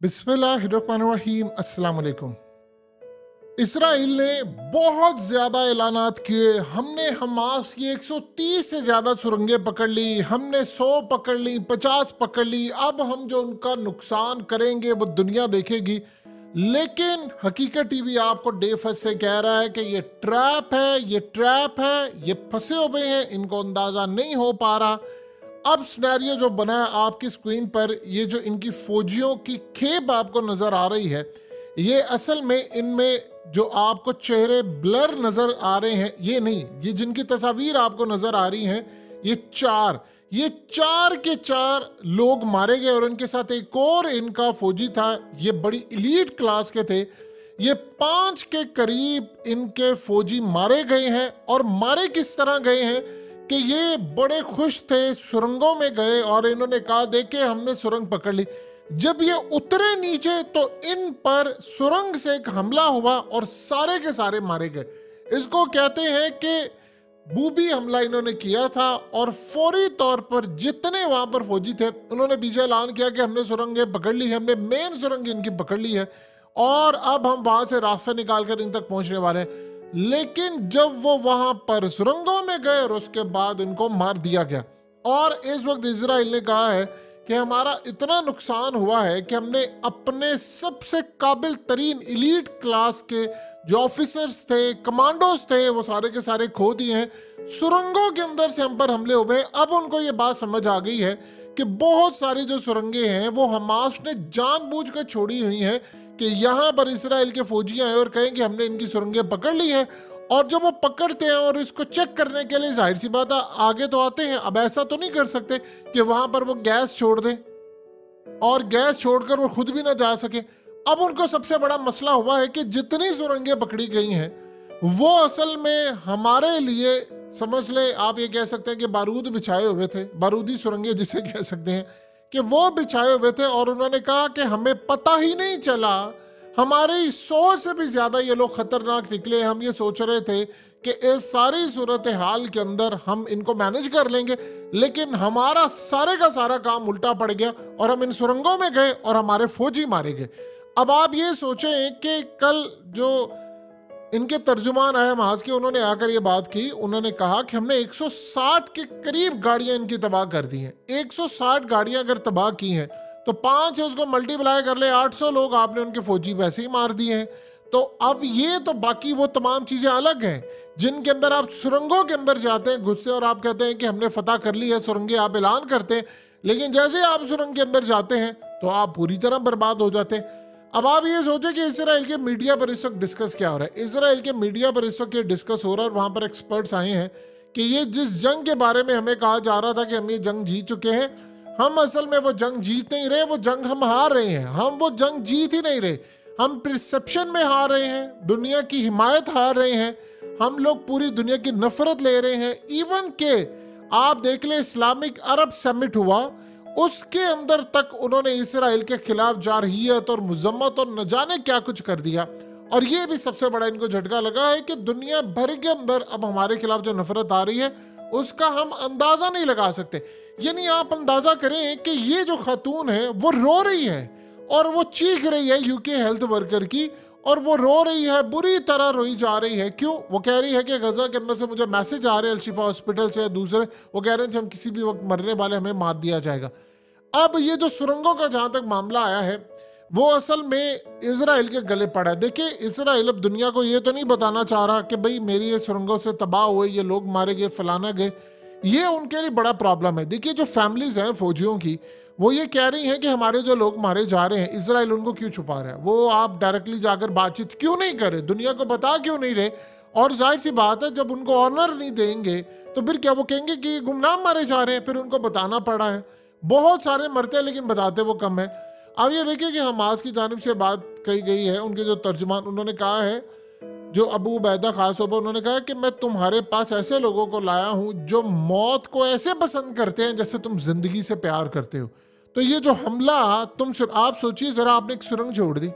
बिस्मिल्लाहिर्रहमानिर्रहीम अस्सलाम वालेकुम। इसराइल ने बहुत ज्यादा ऐलानात किए। हमने हमास की 130 से ज्यादा सुरंगें पकड़ ली, हमने 100 पकड़ ली, 50 पकड़ ली। अब हम जो उनका नुकसान करेंगे वो दुनिया देखेगी। लेकिन हकीकत टीवी आपको डे फर्स्ट से कह रहा है कि ये ट्रैप है, ये ट्रैप है, ये फंसे हुए हैं, इनको अंदाजा नहीं हो पा रहा। अब सिनेरियो जो बना है आपकी स्क्रीन पर, ये जो इनकी फौजियों की खेप आपको नजर आ रही है, ये असल में इनमें जो आपको चेहरे ब्लर नजर आ रहे हैं, ये नहीं, ये जिनकी तस्वीर आपको नजर आ रही हैं, ये चार के चार लोग मारे गए और इनके साथ एक और इनका फौजी था। ये बड़ी इलीट क्लास के थे। ये 5 के करीब इनके फौजी मारे गए हैं। और मारे किस तरह गए हैं कि ये बड़े खुश थे, सुरंगों में गए और इन्होंने कहा देखे हमने सुरंग पकड़ ली। जब ये उतरे नीचे तो इन पर सुरंग से एक हमला हुआ और सारे के सारे मारे गए। इसको कहते हैं कि बूबी हमला इन्होंने किया था। और फौरी तौर पर जितने वहां पर फौजी थे उन्होंने बीजे ऐलान किया कि हमने सुरंगें पकड़ ली है, हमने मेन सुरंग इनकी पकड़ ली है और अब हम वहां से रास्ता निकाल कर इन तक पहुंचने वाले हैं। लेकिन जब वो वहां पर सुरंगों में गए और उसके बाद इनको मार दिया गया। और इस वक्त इजराइल ने कहा है कि हमारा इतना नुकसान हुआ है कि हमने अपने सबसे काबिल तरीन इलीट क्लास के जो ऑफिसर्स थे, कमांडोज थे, वो सारे के सारे खो दिए हैं। सुरंगों के अंदर से हम पर हमले हुए हैं। अब उनको ये बात समझ आ गई है कि बहुत सारी जो सुरंगें हैं वो हमास ने जानबूझकर छोड़ी हुई हैं कि यहाँ पर इसराइल के फौजी आए और कहें कि हमने इनकी सुरंगें पकड़ ली है। और जब वो पकड़ते हैं और इसको चेक करने के लिए जाहिर सी बात है आगे तो आते हैं। अब ऐसा तो नहीं कर सकते कि वहां पर वो गैस छोड़ दें और गैस छोड़कर वो खुद भी ना जा सके। अब उनको सबसे बड़ा मसला हुआ है कि जितनी सुरंगें पकड़ी गई हैं वो असल में हमारे लिए, समझ ले आप ये कह सकते हैं कि बारूद बिछाए हुए थे, बारूदी सुरंगें जिसे कह सकते हैं, कि वो बिछाए हुए थे। और उन्होंने कहा कि हमें पता ही नहीं चला, हमारी सोच से भी ज्यादा ये लोग खतरनाक निकले। हम ये सोच रहे थे कि इस सारी सूरत हाल के अंदर हम इनको मैनेज कर लेंगे, लेकिन हमारा सारे का सारा काम उल्टा पड़ गया और हम इन सुरंगों में गए और हमारे फौजी मारे गए। अब आप ये सोचें कि कल जो इनके तर्जुमान आए हमास के, उन्होंने आकर ये बात की, उन्होंने कहा कि हमने 160 के करीब गाड़ियां इनकी तबाह कर दी हैं। 160 गाड़ियां अगर तबाह की हैं तो 5 है, उसको मल्टीप्लाई कर ले, 800 लोग आपने उनके फौजी वैसे ही मार दिए हैं। तो अब ये तो बाकी वो तमाम चीजें अलग हैं जिनके अंदर आप सुरंगों के अंदर जाते हैं, घुसते और आप कहते हैं कि हमने फतह कर ली है सुरंगें, आप ऐलान करते हैं, लेकिन जैसे आप सुरंग के अंदर जाते हैं तो आप पूरी तरह बर्बाद हो जाते हैं। अब आप ये सोचें कि इसराइल के मीडिया पर इस वक्त डिस्कस क्या हो रहा है। इसराइल के मीडिया पर इस वक्त ये डिस्कस हो रहा है और वहां पर एक्सपर्ट्स आए हैं कि ये जिस जंग के बारे में हमें कहा जा रहा था कि हम ये जंग जीत चुके हैं, हम असल में वो जंग जीत नहीं रहे, वो जंग हम हार रहे हैं। हम वो जंग जीत ही नहीं रहे, हम परसेप्शन में हार रहे हैं, दुनिया की हिमायत हार रहे हैं, हम लोग पूरी दुनिया की नफरत ले रहे हैं। इवन के आप देख ले इस्लामिक अरब समिट हुआ, उसके अंदर तक उन्होंने इसराइल के खिलाफ जारहियत और मुजम्मत और न जाने क्या कुछ कर दिया। और ये भी सबसे बड़ा इनको झटका लगा है कि दुनिया भर के अंदर अब हमारे खिलाफ जो नफरत आ रही है उसका हम अंदाजा नहीं लगा सकते। यानी आप अंदाजा करें कि ये जो खातून है वो रो रही है और वो चीख रही है यूके हेल्थ वर्कर की, और वो रो रही है, बुरी तरह रोई जा रही है। क्यों? वो कह रही है कि गजा के अंदर से मुझे मैसेज आ रहे हैं अल-शिफा हॉस्पिटल से, दूसरे वो कह रहे हैं कि हम किसी भी वक्त मरने वाले, हमें मार दिया जाएगा। अब ये जो सुरंगों का जहां तक मामला आया है वो असल में इसराइल के गले पड़ा है। देखिए इसराइल अब दुनिया को ये तो नहीं बताना चाह रहा कि भाई मेरी ये सुरंगों से तबाह हुए, ये लोग मारे गए, फलाना गए। ये उनके लिए बड़ा प्रॉब्लम है। देखिए जो फैमिलीज हैं फौजियों की, वो ये कह रही हैं कि हमारे जो लोग मारे जा रहे हैं इसराइल उनको क्यों छुपा रहा है, वो आप डायरेक्टली जाकर बातचीत क्यों नहीं करे, दुनिया को बता क्यों नहीं रहे। और जाहिर सी बात है जब उनको ऑनर नहीं देंगे तो फिर क्या वो कहेंगे कि गुमनाम मारे जा रहे हैं, फिर उनको बताना पड़ा है। बहुत सारे मरते हैं लेकिन बताते वो कम है। अब ये देखिए कि हमास की जानिब से बात कही गई है, उनके जो तर्जुमान, उन्होंने कहा है, जो अबू उबैदा खास तौर पर, उन्होंने कहा कि मैं तुम्हारे पास ऐसे लोगों को लाया हूं जो मौत को ऐसे पसंद करते हैं जैसे तुम जिंदगी से प्यार करते हो। तो ये जो हमला आप सोचिए जरा, आपने एक सुरंग छोड़ दी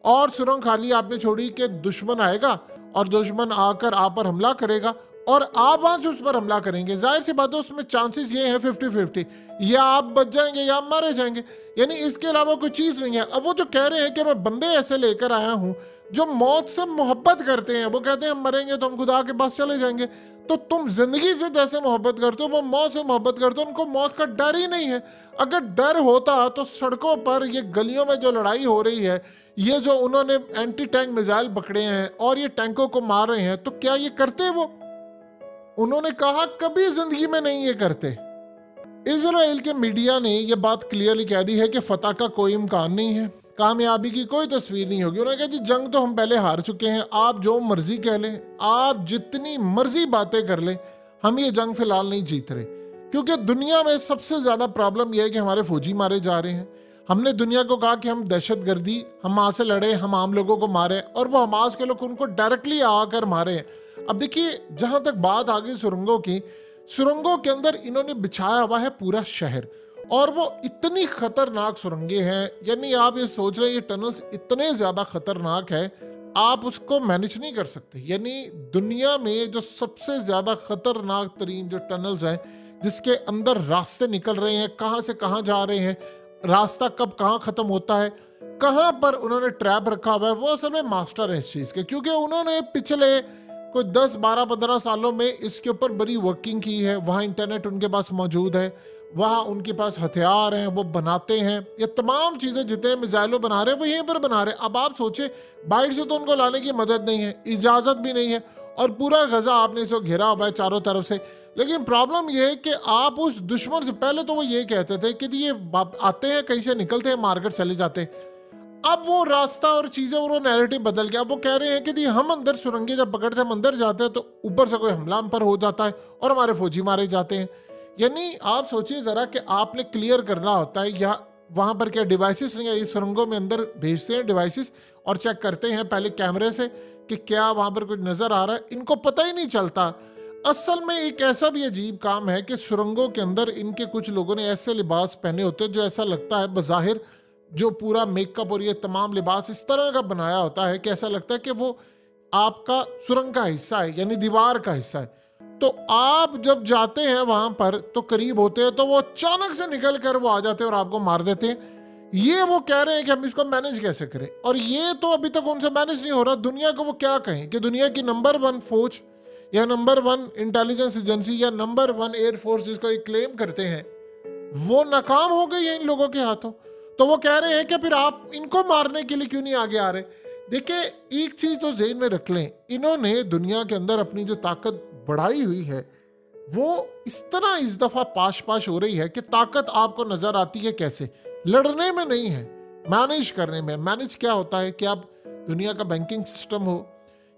और सुरंग खाली आपने छोड़ी कि दुश्मन आएगा और दुश्मन आकर आप पर हमला करेगा, और आप वहां से उस पर हमला करेंगे, जाहिर सी बात है उसमें चांसेस ये हैं 50-50, या आप बच जाएंगे या आप मारे जाएंगे, यानी इसके अलावा कोई चीज नहीं है। अब वो जो कह रहे हैं कि मैं बंदे ऐसे लेकर आया हूं जो मौत से मोहब्बत करते हैं, वो कहते हैं हम मरेंगे तो हम खुदा के पास चले जाएंगे, तो तुम जिंदगी से जैसे मोहब्बत करते हो वो मौत से मोहब्बत करते हो, उनको मौत का डर ही नहीं है। अगर डर होता तो सड़कों पर ये गलियों में जो लड़ाई हो रही है, ये जो उन्होंने एंटी टैंक मिसाइल पकड़े हैं और ये टैंकों को मार रहे हैं, तो क्या ये करते वो? उन्होंने कहा कभी जिंदगी में नहीं ये करते। इजराइल के मीडिया ने यह बात क्लियरली कह दी है कि फतह का कोई इम्कान नहीं है, कामयाबी की कोई तस्वीर नहीं होगी। उन्होंने कहा जी जंग तो हम पहले हार चुके हैं, आप जो मर्जी कह लें, आप जितनी मर्जी बातें कर लें, हम ये जंग फिलहाल नहीं जीत रहे, क्योंकि दुनिया में सबसे ज्यादा प्रॉब्लम यह है कि हमारे फौजी मारे जा रहे हैं। हमने दुनिया को कहा कि हम दहशतगर्दी, हम वहां से लड़े, हम आम लोगों को मारे, और वो हमास के लोग उनको डायरेक्टली आकर मारे। अब देखिए जहां तक बात आ गई सुरंगों की, सुरंगों के अंदर इन्होंने बिछाया हुआ है पूरा शहर, और वो इतनी खतरनाक सुरंगें हैं, यानी आप ये सोच रहे हैं ये टनल्स इतने ज्यादा खतरनाक है आप उसको मैनेज नहीं कर सकते। यानी दुनिया में जो सबसे ज्यादा खतरनाक तरीन जो टनल्स हैं, जिसके अंदर रास्ते निकल रहे हैं, कहां से कहां जा रहे हैं, रास्ता कब कहां खत्म होता है, कहां पर उन्होंने ट्रैप रखा हुआ है, वो असल में मास्टर है इस चीज के, क्योंकि उन्होंने पिछले कोई 10, 12, 15 सालों में इसके ऊपर बड़ी वर्किंग की है। वहाँ इंटरनेट उनके पास मौजूद है, वहाँ उनके पास हथियार हैं, वो बनाते हैं, ये तमाम चीज़ें जितने मिसाइलों बना रहे हैं वो यहीं पर बना रहे हैं। अब आप सोचे बाहर से तो उनको लाने की मदद नहीं है, इजाज़त भी नहीं है, और पूरा गजा आपने इसको घेरा हुआ है चारों तरफ से। लेकिन प्रॉब्लम यह है कि आप उस दुश्मन से, पहले तो वो ये कहते थे कि ये आते हैं कहीं से निकलते हैं मारकर चले जाते हैं, अब वो रास्ता और चीजें और वो नैरेटिव बदल गया। अब वो कह रहे हैं कि हम अंदर सुरंगे जब पकड़ते हैं, हम अंदर जाते हैं तो ऊपर से कोई हमला हम पर हो जाता है और हमारे फौजी मारे जाते हैं। यानी आप सोचिए जरा कि आपने क्लियर करना होता है, या वहां पर क्या डिवाइसेस नहीं है, इस सुरंगों में अंदर भेजते हैं डिवाइसेस और चेक करते हैं पहले कैमरे से कि क्या वहां पर कुछ नजर आ रहा है, इनको पता ही नहीं चलता। असल में एक ऐसा भी अजीब काम है कि सुरंगों के अंदर इनके कुछ लोगों ने ऐसे लिबास पहने होते हैं जो ऐसा लगता है बज़ाहिर, जो पूरा मेकअप और ये तमाम लिबास इस तरह का बनाया होता है कि ऐसा लगता है कि वो आपका सुरंग का हिस्सा है, यानी दीवार का हिस्सा है। तो आप जब जाते हैं वहां पर तो करीब होते हैं तो वो अचानक से निकल कर वो आ जाते हैं और आपको मार देते हैं। ये वो कह रहे हैं कि हम इसको मैनेज कैसे करें, और ये तो अभी तक उनसे मैनेज नहीं हो रहा। दुनिया को वो क्या कहें कि दुनिया की नंबर 1 फौज या नंबर 1 इंटेलिजेंस एजेंसी या नंबर 1 एयरफोर्स जिसको ये क्लेम करते हैं, वो नाकाम हो गई है इन लोगों के हाथों। तो वो कह रहे हैं कि फिर आप इनको मारने के लिए क्यों नहीं आगे आ रहे। देखिए एक चीज तो ज़हन में रख लें, इन्होंने दुनिया के अंदर अपनी जो ताकत बढ़ाई हुई है वो इस तरह इस दफा पाश पाश हो रही है कि ताकत आपको नजर आती है कैसे, लड़ने में नहीं है, मैनेज करने में। मैनेज क्या होता है कि आप दुनिया का बैंकिंग सिस्टम हो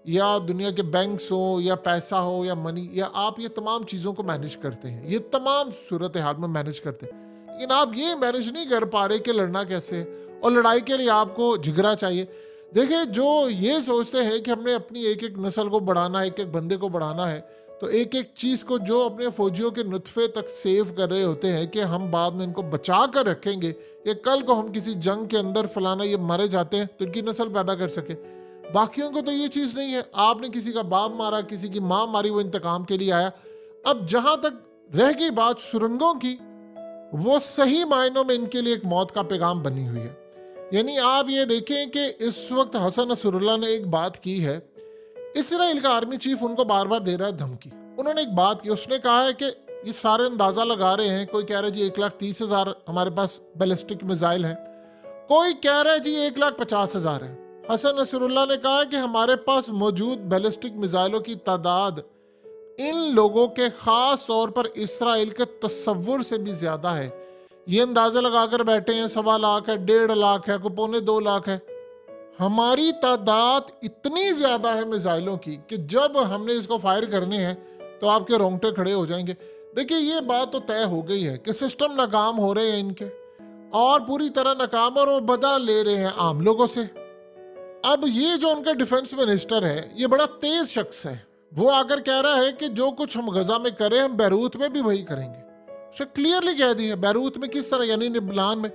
या दुनिया के बैंक्स हो या पैसा हो या मनी, या आप ये तमाम चीज़ों को मैनेज करते हैं, ये तमाम सूरत हाल में मैनेज करते हैं। लेकिन आप ये मैनेज नहीं कर पा रहे कि लड़ना कैसे है, और लड़ाई के लिए आपको जिगरा चाहिए। देखिए जो ये सोचते हैं कि हमने अपनी एक एक नस्ल को बढ़ाना है, एक एक बंदे को बढ़ाना है, तो एक एक चीज़ को जो अपने फौजियों के नुत्फे तक सेव कर रहे होते हैं कि हम बाद में इनको बचा कर रखेंगे, कि कल को हम किसी जंग के अंदर फलाना ये मारे जाते हैं तो इनकी नस्ल पैदा कर सके। बाकियों को तो ये चीज़ नहीं है, आपने किसी का बाप मारा, किसी की माँ मारी, वो इंतकाम के लिए आया। अब जहाँ तक रह गई बात सुरंगों की, वो सही मायनों में इनके लिए एक मौत का पैगाम बनी हुई है। यानी आप ये देखें कि इस वक्त हसन नसरुल्लाह ने एक बात की है, इसराइल का आर्मी चीफ उनको बार बार दे रहा है धमकी। उन्होंने एक बात की, उसने कहा है कि ये सारे अंदाजा लगा रहे हैं, कोई कह रहा है जी 1,30,000 हमारे पास बैलिस्टिक मिसाइल है, कोई कह रहा है जी 1,50,000 है। हसन नसरुल्लाह ने कहा है कि हमारे पास मौजूद बैलिस्टिक मिसाइलों की तादाद इन लोगों के खास तौर पर इसराइल के तस्वुर से भी ज्यादा है। ये अंदाजा लगाकर बैठे हैं 1.25 लाख है, 1.5 लाख है, को 1.25-2 लाख है। हमारी तादाद इतनी ज्यादा है मिसाइलों की कि जब हमने इसको फायर करने हैं तो आपके रोंगटे खड़े हो जाएंगे। देखिए ये बात तो तय हो गई है कि सिस्टम नाकाम हो रहे हैं इनके, और पूरी तरह नाकाम, और वो बदला ले रहे हैं आम लोगों से। अब ये जो उनका डिफेंस मिनिस्टर है ये बड़ा तेज शख्स है, वो आकर कह रहा है कि जो कुछ हम गजा में करें हम बैरूत में भी वही करेंगे। उसने क्लियरली कह दी है बैरूत में किस तरह, यानी निबलान में।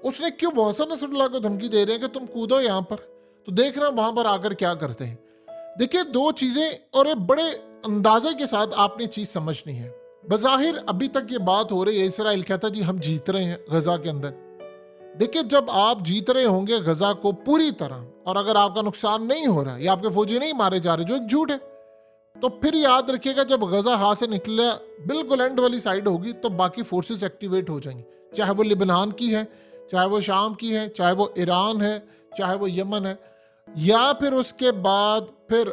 उसने क्यों हसन नसरुल्लाह को धमकी दे रहे हैं कि तुम कूदो यहाँ पर, तो देखना वहां पर आकर क्या करते हैं। देखिए दो चीजें और ये बड़े अंदाजे के साथ आपने चीज समझनी है। बज़ाहिर अभी तक ये बात हो रही है, इसराइल कहता जी हम जीत रहे हैं गजा के अंदर। देखिए जब आप जीत रहे होंगे गजा को पूरी तरह, और अगर आपका नुकसान नहीं हो रहा या आपके फौजी नहीं मारे जा रहे, जो एक झूठ है, तो फिर याद रखिएगा जब गजा हाथ से निकला बिल्कुल एंड वाली साइड होगी तो बाकी फोर्सेस एक्टिवेट हो जाएंगी, चाहे वो लिबनान की है, चाहे वो शाम की है, चाहे वो ईरान है, चाहे वो यमन है, या फिर उसके बाद फिर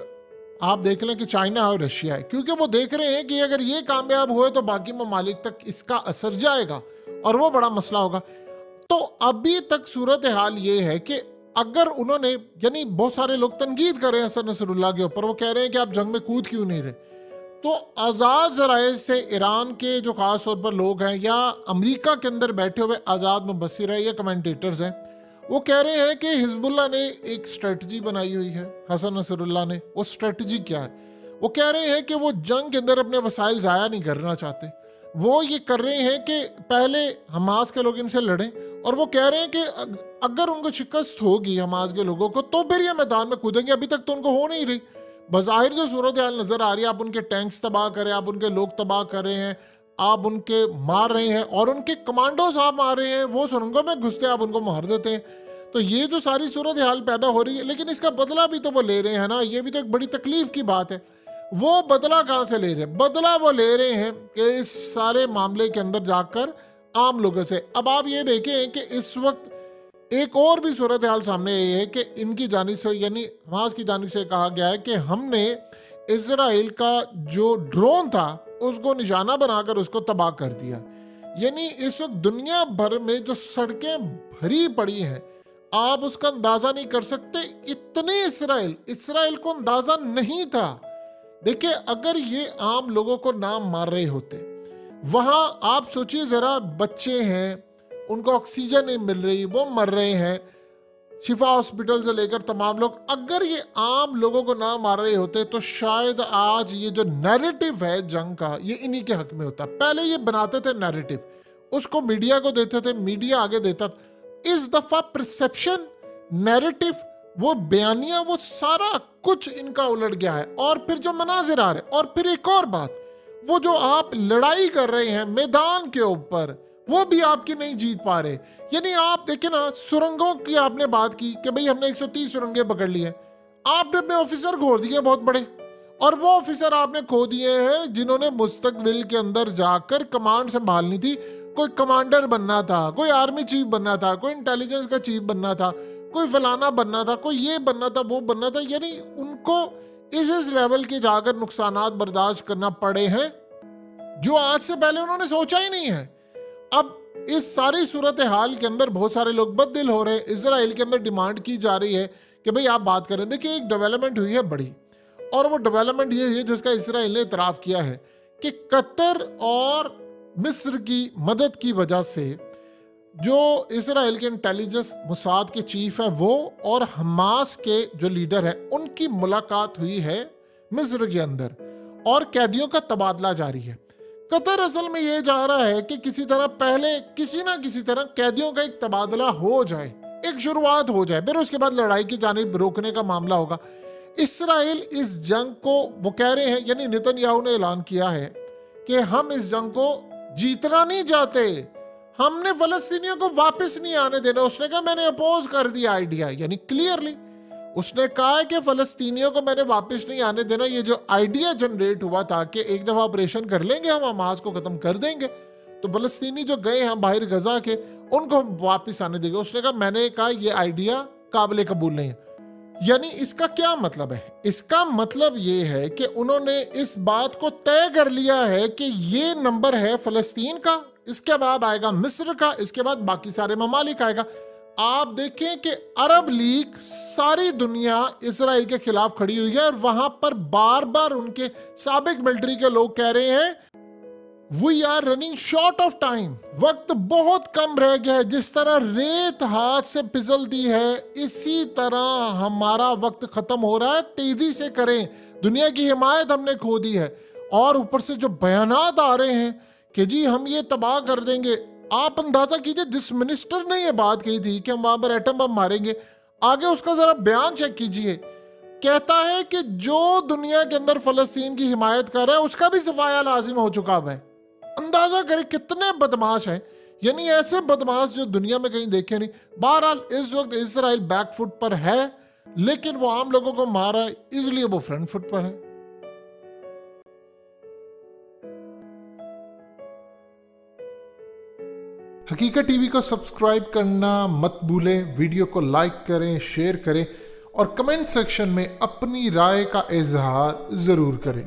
आप देख लें कि चाइना और रशिया है, क्योंकि वो देख रहे हैं कि अगर ये कामयाब हुए तो बाकी ममालिक तक इसका असर जाएगा और वो बड़ा मसला होगा। तो अभी तक सूरत हाल ये है कि अगर उन्होंने, यानी बहुत सारे लोग तनकीद कर रहे हैं हसन नसरुल्लाह के ऊपर, वो कह रहे हैं कि आप जंग में कूद क्यों नहीं रहे, तो आज़ाद ज़राए से ईरान के जो खास तौर पर लोग हैं या अमेरिका के अंदर बैठे हुए आज़ाद मुबस्सिर है या कमेंटेटर्स हैं, वो कह रहे हैं कि हिजबुल्लाह ने एक स्ट्रेटजी बनाई हुई है, हसन नसरुल्लाह ने। वो स्ट्रेटजी क्या है? वो कह रहे हैं कि वो जंग के अंदर अपने वसाइल ज़ाया नहीं करना चाहते। वो ये कर रहे हैं कि पहले हमास के लोग इनसे लड़ें, और वो कह रहे हैं कि अगर उनको शिकस्त होगी हमास के लोगों को तो फिर ये मैदान में कूदेंगे। अभी तक तो उनको हो नहीं रही। बज़ाहिर जो सूरत हाल नज़र आ रही है, आप उनके टैंक्स तबाह कर रहे हैं, आप उनके लोग तबाह कर रहे हैं, आप उनके मार रहे हैं, और उनके कमांडोज आप मार रहे हैं, वो सुरंगों में घुसते आप उनको मार देते हैं। तो ये जो सारी सूरत हाल पैदा हो रही है, लेकिन इसका बदला भी तो वो ले रहे हैं ना, ये भी तो एक बड़ी तकलीफ की बात है। वो बदला कहाँ से ले रहे हैं? बदला वो ले रहे हैं कि इस सारे मामले के अंदर जाकर आम लोगों से। अब आप ये देखें कि इस वक्त एक और भी सूरत हाल सामने आई है कि इनकी जानिब से, यानी हमास की जानिब से कहा गया है कि हमने इजराइल का जो ड्रोन था उसको निशाना बनाकर उसको तबाह कर दिया। यानी इस वक्त दुनिया भर में जो सड़कें भरी पड़ी हैं, आप उसका अंदाजा नहीं कर सकते। इतने इसराइल को अंदाजा नहीं था। देखिए अगर ये आम लोगों को ना मार रहे होते, वहां आप सोचिए जरा, बच्चे हैं, उनको ऑक्सीजन नहीं मिल रही, वो मर रहे हैं, शिफा हॉस्पिटल से लेकर तमाम लोग, अगर ये आम लोगों को ना मार रहे होते तो शायद आज ये जो नैरेटिव है जंग का, ये इन्हीं के हक में होता। पहले ये बनाते थे नैरेटिव, उसको मीडिया को देते थे, मीडिया आगे देता। इस दफा परसेप्शन, नैरेटिव, वो बयानिया, वो सारा कुछ इनका उलट गया है। और फिर जो मनाजिर आ रहे, और फिर एक और बात, वो जो आप लड़ाई कर रहे हैं मैदान के ऊपर, वो भी आपकी नहीं जीत पा रहे। यानी आप देखें ना, सुरंगों की आपने बात की कि भाई हमने 130 सुरंगें पकड़ ली हैं, आपने अपने ऑफिसर खो दिए बहुत बड़े, और वो ऑफिसर आपने खो दिए हैं जिन्होंने मुस्तकबिल के अंदर जाकर कमांड संभालनी थी। कोई कमांडर बनना था, कोई आर्मी चीफ बनना था, कोई इंटेलिजेंस का चीफ बनना था, कोई फलाना बनना था, कोई ये बनना था, वो बनना था। यानी उनको इस लेवल के जाकर नुकसानात बर्दाश्त करना पड़े हैं जो आज से पहले उन्होंने सोचा ही नहीं है। अब इस सारी सूरत हाल के अंदर बहुत सारे लोग बददिल हो रहे हैं। इजराइल के अंदर डिमांड की जा रही है कि भाई आप बात करें। देखिए एक डेवलपमेंट हुई है बड़ी, और वो डेवलपमेंट ये है जिसका इसराइल ने इतराफ़ किया है कि कतर और मिस्र की मदद की वजह से जो इसराइल के इंटेलिजेंस मुसाद के चीफ है वो और हमास के जो लीडर है उनकी मुलाकात हुई है मिस्र के अंदर, और कैदियों का तबादला जारी है। कतर असल में ये चाह रहा है कि किसी तरह पहले किसी ना किसी तरह कैदियों का एक तबादला हो जाए, एक शुरुआत हो जाए, फिर उसके बाद लड़ाई की जानिब रोकने का मामला होगा। इसराइल इस जंग को, वो कह रहे हैं, यानी नेतन्याहू ने ऐलान किया है कि हम इस जंग को जीतना नहीं चाहते, हमने फलस्तीनियों को वापस नहीं आने देना। उसने कहा मैंने अपोज कर दिया आइडिया, यानी क्लियरली उसने कहा है कि फलस्तीनियों को मैंने वापस नहीं आने देना। ये जो आइडिया जनरेट हुआ था कि एक दफा ऑपरेशन कर लेंगे हम, हमास को खत्म कर देंगे, तो फलस्तीनी जो गए हैं बाहर गजा के, उनको हम वापस आने देंगे। उसने कहा, मैंने कहा ये आइडिया काबिल कबूल नहीं है। यानी इसका क्या मतलब है? इसका मतलब ये है कि उन्होंने इस बात को तय कर लिया है कि ये नंबर है फलस्तीन का, इसके बाद आएगा मिस्र का, इसके बाद बाकी सारे ममालिक आएगा। आप देखें कि अरब लीग, सारी दुनिया इसराइल के खिलाफ खड़ी हुई है, और वहां पर बार बार उनके साबिक मिलिट्री के लोग कह रहे हैं we are running short of time, वक्त बहुत कम रह गया है। जिस तरह रेत हाथ से फिसलती है इसी तरह हमारा वक्त खत्म हो रहा है, तेजी से करें, दुनिया की हिमायत हमने खो दी है। और ऊपर से जो बयानात आ रहे हैं कि जी हम ये तबाह कर देंगे, आप अंदाजा कीजिए जिस मिनिस्टर ने ये बात कही थी कि हम वहां पर एटम बम मारेंगे, आगे उसका जरा बयान चेक कीजिए। कहता है कि जो दुनिया के अंदर फलस्तीन की हिमायत कर रहा है उसका भी सफाया लाजिम हो चुका है। अंदाजा करें कितने बदमाश हैं, यानी ऐसे बदमाश जो दुनिया में कहीं देखे नहीं। बहरहाल इस वक्त इसराइल बैकफुट पर है, लेकिन वो आम लोगों को मार रहा है, इसलिए वो फ्रंट फुट पर है। हकीकत टीवी को सब्सक्राइब करना मत भूलें, वीडियो को लाइक करें, शेयर करें और कमेंट सेक्शन में अपनी राय का इजहार जरूर करें।